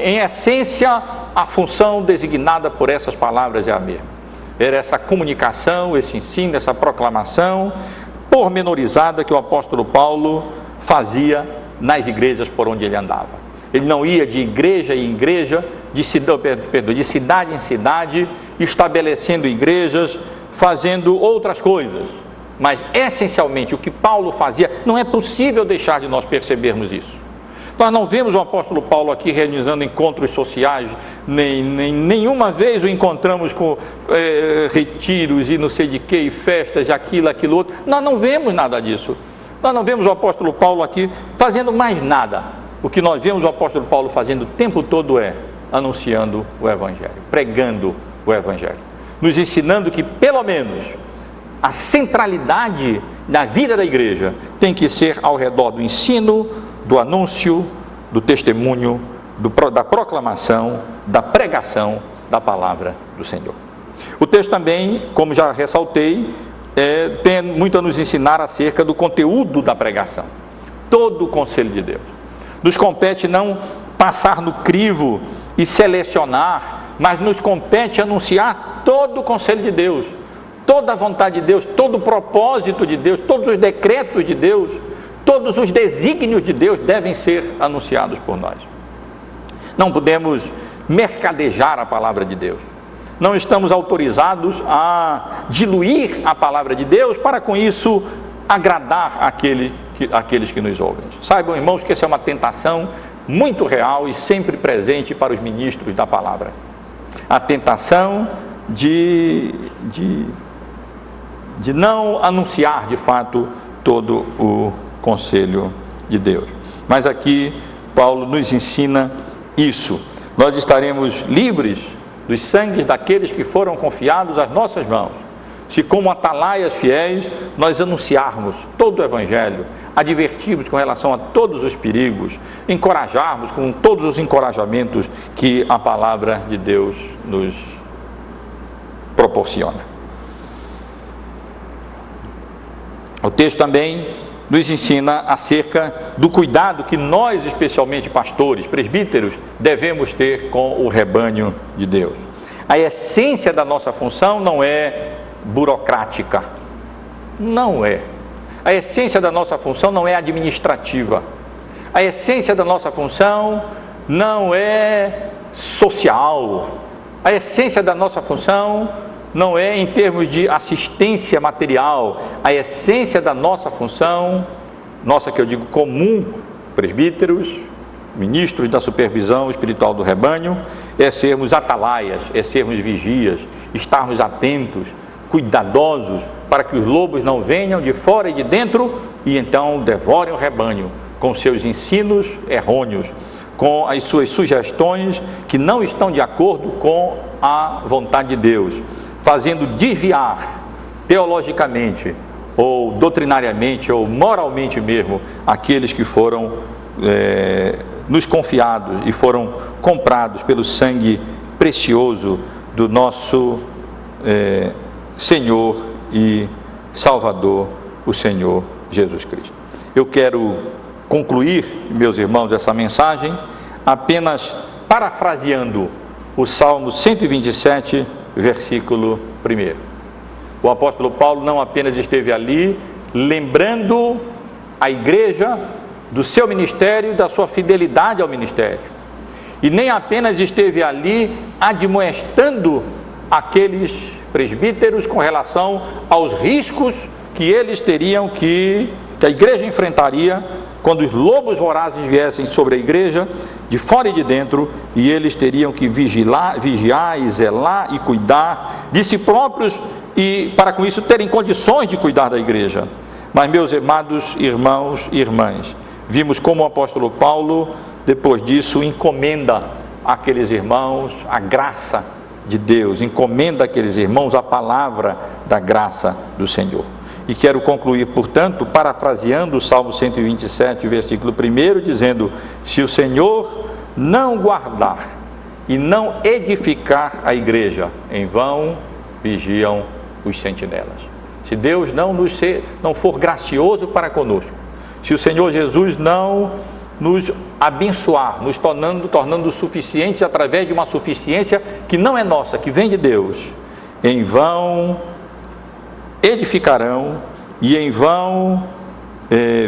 em essência, a função designada por essas palavras é a mesma. Era essa comunicação, esse ensino, essa proclamação pormenorizada que o apóstolo Paulo fazia nas igrejas por onde ele andava. Ele não ia de igreja em igreja, de cidade em cidade, estabelecendo igrejas, fazendo outras coisas. Mas, essencialmente, o que Paulo fazia, não é possível deixar de nós percebermos isso. Nós não vemos o apóstolo Paulo aqui realizando encontros sociais, nenhuma vez o encontramos com retiros e não sei de que, e festas, aquilo, outro. Nós não vemos nada disso. Nós não vemos o apóstolo Paulo aqui fazendo mais nada. O que nós vemos o apóstolo Paulo fazendo o tempo todo é anunciando o Evangelho, pregando o Evangelho, nos ensinando que, pelo menos, a centralidade da vida da igreja tem que ser ao redor do ensino, do anúncio, do testemunho, da proclamação, da pregação da palavra do Senhor. O texto também, como já ressaltei, tem muito a nos ensinar acerca do conteúdo da pregação. Todo o conselho de Deus. Nos compete não passar no crivo e selecionar, mas nos compete anunciar todo o conselho de Deus, toda a vontade de Deus, todo o propósito de Deus, todos os decretos de Deus, todos os desígnios de Deus devem ser anunciados por nós. Não podemos mercadejar a palavra de Deus. Não estamos autorizados a diluir a palavra de Deus para, com isso, agradar aqueles que nos ouvem. Saibam, irmãos, que essa é uma tentação muito real e sempre presente para os ministros da palavra. A tentação de não anunciar, de fato, todo o conselho de Deus. Mas aqui Paulo nos ensina isso. Nós estaremos livres dos sangues daqueles que foram confiados às nossas mãos, se como atalaias fiéis nós anunciarmos todo o Evangelho, advertirmos com relação a todos os perigos, encorajarmos com todos os encorajamentos que a palavra de Deus nos proporciona. O texto também nos ensina acerca do cuidado que nós, especialmente pastores, presbíteros, devemos ter com o rebanho de Deus. A essência da nossa função não é burocrática, não é. A essência da nossa função não é administrativa. A essência da nossa função não é social. A essência da nossa função não é em termos de assistência material. A essência da nossa função, nossa que eu digo comum, presbíteros, ministros da supervisão espiritual do rebanho, é sermos atalaias, é sermos vigias, estarmos atentos, cuidadosos, para que os lobos não venham de fora e de dentro e então devorem o rebanho com seus ensinos errôneos, com as suas sugestões que não estão de acordo com a vontade de Deus, fazendo desviar teologicamente, ou doutrinariamente, ou moralmente mesmo, aqueles que foram nos confiados e foram comprados pelo sangue precioso do nosso Senhor e Salvador, o Senhor Jesus Cristo. Eu quero concluir, meus irmãos, essa mensagem apenas parafraseando o Salmo 127, versículo 1. O apóstolo Paulo não apenas esteve ali lembrando a igreja do seu ministério e da sua fidelidade ao ministério, e nem apenas esteve ali admoestando aqueles presbíteros com relação aos riscos que eles teriam que a igreja enfrentaria quando os lobos vorazes viessem sobre a igreja, de fora e de dentro, e eles teriam que vigiar e zelar e cuidar de si próprios, e para com isso terem condições de cuidar da igreja. Mas, meus amados irmãos e irmãs, vimos como o apóstolo Paulo depois disso, encomenda àqueles irmãos a graça de Deus, encomenda àqueles irmãos a palavra da graça do Senhor. E quero concluir, portanto, parafraseando o Salmo 127, versículo 1, dizendo: se o Senhor não guardar e não edificar a igreja, em vão vigiam os sentinelas. Se Deus não for gracioso para conosco, se o Senhor Jesus não nos abençoar, nos tornando suficientes através de uma suficiência que não é nossa, que vem de Deus, em vão edificarão e em vão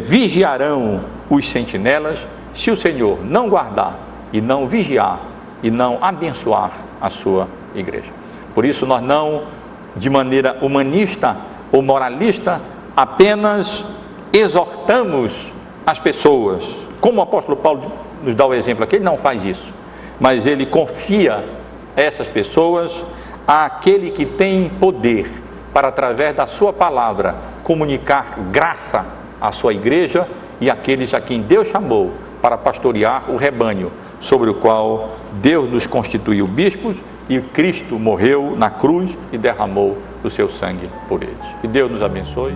vigiarão os sentinelas, se o Senhor não guardar e não vigiar e não abençoar a sua igreja. Por isso nós não, de maneira humanista ou moralista, apenas exortamos as pessoas, como o apóstolo Paulo nos dá o exemplo aqui. Ele não faz isso, mas ele confia essas pessoas àquele que tem poder para, através da sua palavra, comunicar graça à sua igreja e àqueles a quem Deus chamou para pastorear o rebanho, sobre o qual Deus nos constituiu bispos, e Cristo morreu na cruz e derramou o seu sangue por eles. Que Deus nos abençoe.